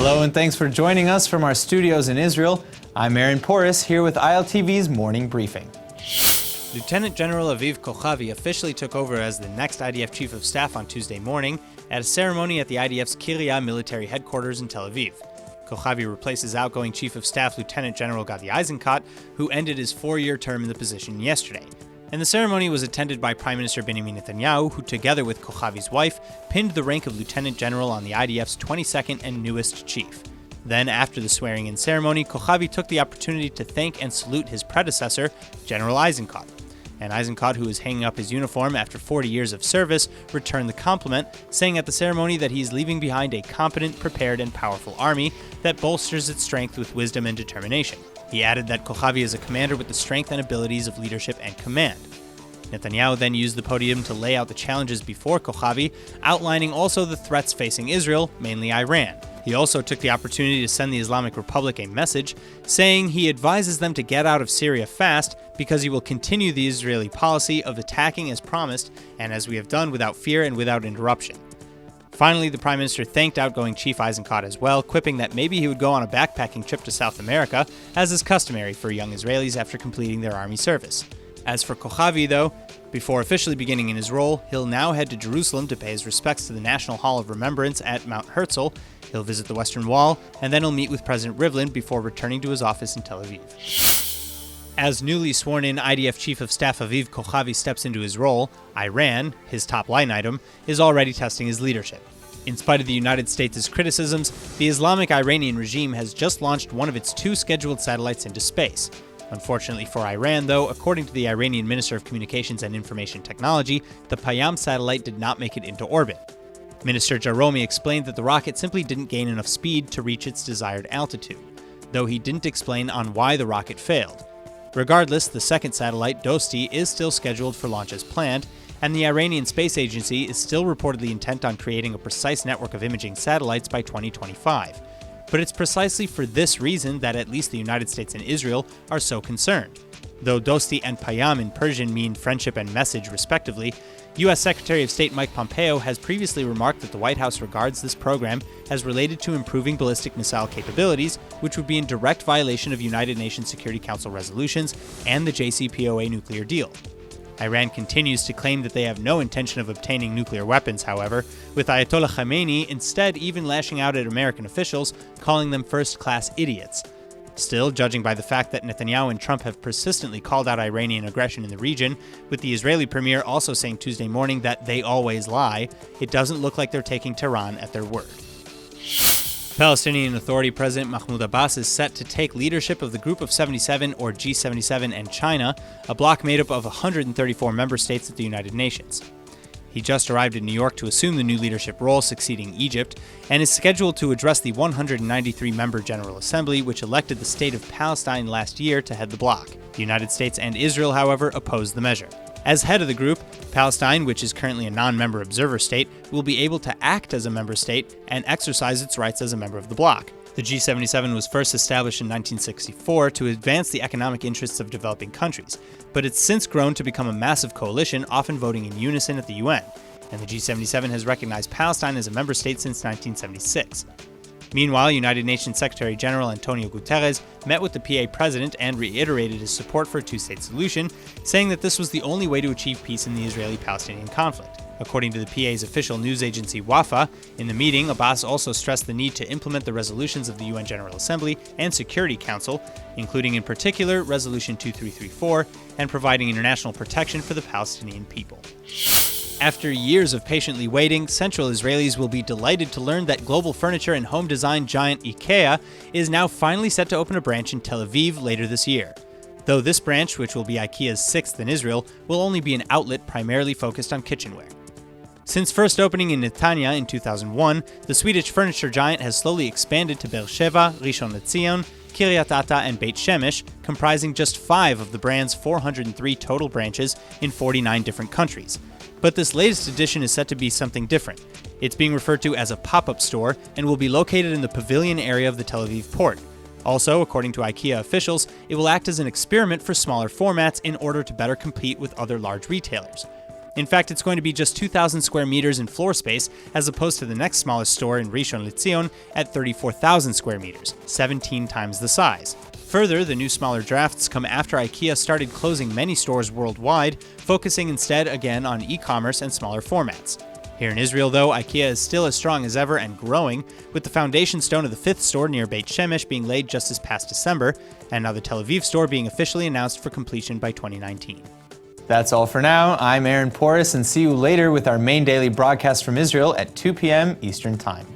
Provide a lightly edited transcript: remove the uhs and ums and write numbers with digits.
Hello and thanks for joining us from our studios in Israel. I'm Aaron Porras here with ILTV's Morning Briefing. Lieutenant General Aviv KOCHAVI officially took over as the next IDF Chief of Staff on Tuesday morning at a ceremony at the IDF's IKEA military headquarters in Tel Aviv. KOCHAVI replaces outgoing Chief of Staff Lieutenant General Gadi Eisenkot, who ended his 4-year term in the position yesterday. And the ceremony was attended by Prime Minister Benjamin Netanyahu, who together with KOCHAVI's wife, pinned the rank of Lieutenant General on the IDF's 22nd and newest chief. Then, after the swearing-in ceremony, KOCHAVI took the opportunity to thank and salute his predecessor, General Eisenkot. And Eisenkot, who is hanging up his uniform after 40 years of service, returned the compliment, saying at the ceremony that he is leaving behind a competent, prepared, and powerful army that bolsters its strength with wisdom and determination. He added that KOCHAVI is a commander with the strength and abilities of leadership and command. Netanyahu then used the podium to lay out the challenges before KOCHAVI, outlining also the threats facing Israel, mainly Iran. He also took the opportunity to send the Islamic Republic a message, saying he advises them to get out of Syria fast because he will continue the Israeli policy of attacking as promised and as we have done without fear and without interruption. Finally, the Prime Minister thanked outgoing Chief Eisenkot as well, quipping that maybe he would go on a backpacking trip to South America, as is customary for young Israelis after completing their army service. As for KOCHAVI, though, before officially beginning in his role, he'll now head to Jerusalem to pay his respects to the National Hall of Remembrance at Mount Herzl. He'll visit the Western Wall, and then he'll meet with President Rivlin before returning to his office in Tel Aviv. As newly sworn-in IDF Chief of Staff Aviv KOCHAVI steps into his role, Iran, his top line item, is already testing his leadership. In spite of the United States' criticisms, the Islamic Iranian regime has just launched one of its 2 scheduled satellites into space. Unfortunately for Iran, though, according to the Iranian Minister of Communications and Information Technology, the PAYAM satellite did not make it into orbit. Minister Jaromi explained that the rocket simply didn't gain enough speed to reach its desired altitude, though he didn't explain on why the rocket failed. Regardless, the second satellite, Dosti, is still scheduled for launch as planned, and the Iranian Space Agency is still reportedly intent on creating a precise network of imaging satellites by 2025. But it's precisely for this reason that at least the United States and Israel are so concerned. Though Dosti and Payam in Persian mean friendship and message respectively, U.S. Secretary of State Mike Pompeo has previously remarked that the White House regards this program as related to improving ballistic missile capabilities, which would be in direct violation of United Nations Security Council resolutions and the JCPOA nuclear deal. Iran continues to claim that they have no intention of obtaining nuclear weapons, however, with Ayatollah Khamenei instead even lashing out at American officials, calling them first-class idiots. Still, judging by the fact that Netanyahu and Trump have persistently called out Iranian aggression in the region, with the Israeli premier also saying Tuesday morning that they always lie, it doesn't look like they're taking Tehran at their word. Palestinian Authority President Mahmoud Abbas is set to take leadership of the Group of 77, or G77, and China, a bloc made up of 134 member states at the United Nations. He just arrived in New York to assume the new leadership role, succeeding Egypt, and is scheduled to address the 193-member General Assembly, which elected the state of Palestine last year to head the bloc. The United States and Israel, however, opposed the measure. As head of the group, Palestine, which is currently a non-member observer state, will be able to act as a member state and exercise its rights as a member of the bloc. The G77 was first established in 1964 to advance the economic interests of developing countries, but it's since grown to become a massive coalition, often voting in unison at the UN, and the G77 has recognized Palestine as a member state since 1976. Meanwhile, United Nations Secretary General Antonio Guterres met with the PA president and reiterated his support for a 2-state solution, saying that this was the only way to achieve peace in the Israeli-Palestinian conflict. According to the PA's official news agency WAFA, in the meeting, Abbas also stressed the need to implement the resolutions of the UN General Assembly and Security Council, including in particular Resolution 2334, and providing international protection for the Palestinian people. After years of patiently waiting, Central Israelis will be delighted to learn that global furniture and home design giant IKEA is now finally set to open a branch in Tel Aviv later this year. Though this branch, which will be IKEA's 6th in Israel, will only be an outlet primarily focused on kitchenware. Since first opening in Netanya in 2001, the Swedish furniture giant has slowly expanded to Beersheva, Rishon LeZion, Kiryat Ata, and Beit Shemesh, comprising just 5 of the brand's 403 total branches in 49 different countries. But this latest edition is set to be something different. It's being referred to as a pop-up store and will be located in the pavilion area of the Tel Aviv port. Also, according to IKEA officials, it will act as an experiment for smaller formats in order to better compete with other large retailers. In fact, it's going to be just 2,000 square meters in floor space, as opposed to the next smallest store in Rishon LeZion at 34,000 square meters, 17 times the size. Further, the new smaller drafts come after IKEA started closing many stores worldwide, focusing instead again on e-commerce and smaller formats. Here in Israel, though, IKEA is still as strong as ever and growing, with the foundation stone of the fifth store near Beit Shemesh being laid just this past December, and now the Tel Aviv store being officially announced for completion by 2019. That's all for now. I'm Aaron Porras, and see you later with our main daily broadcast from Israel at 2 p.m. Eastern Time.